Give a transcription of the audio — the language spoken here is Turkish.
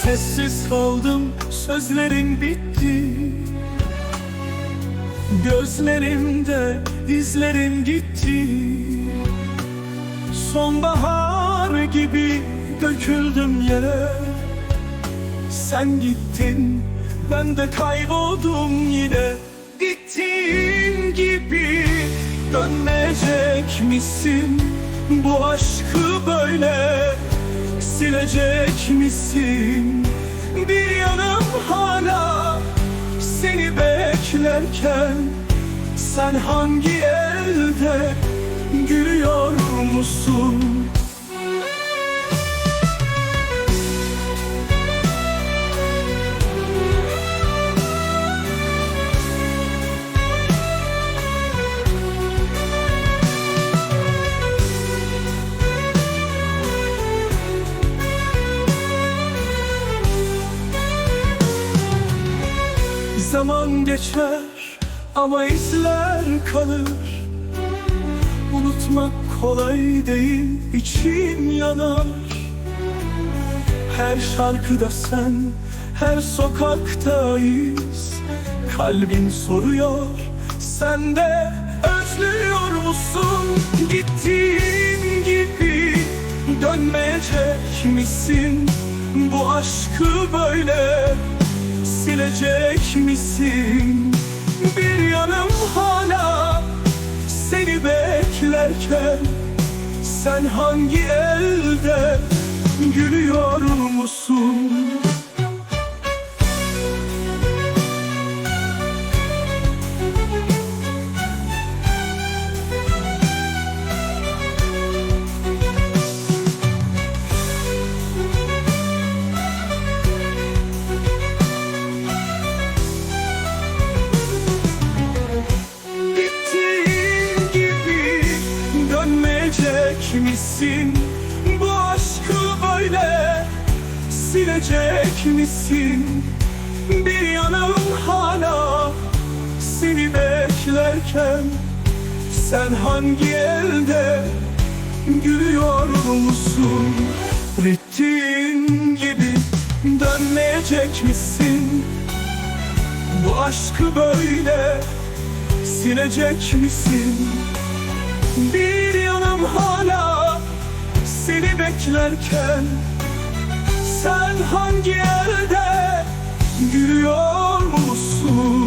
Sessiz kaldım, sözlerin bitti. Gözlerimde izlerin gitti. Sonbahar gibi döküldüm yere. Sen gittin, ben de kayboldum yine. Gittiğin gibi dönmeyecek misin? Bu aşkı böyle silecek misin? Bir yanım hala seni beklerken, sen hangi elde gülüyor musun? Zaman geçer ama izler kalır. Unutmak kolay değil, için yanar. Her şarkıda sen, her sokakta iz. Kalbin soruyor, sen de özlüyor musun? Gittiğin gibi dönmeyecek misin? Bu aşkı böyle silecek misin? Bir yanım hala seni beklerken, sen hangi elde gülüyor musun? Misin? Bu aşkı böyle silecek misin? Bir yanım hala seni beklerken, sen hangi elde gülüyor musun? Gittiğin gibi dönmeyecek misin? Bu aşkı böyle silecek misin? Bir yanım hala seni beklerken, sen hangi elde gülüyor musun?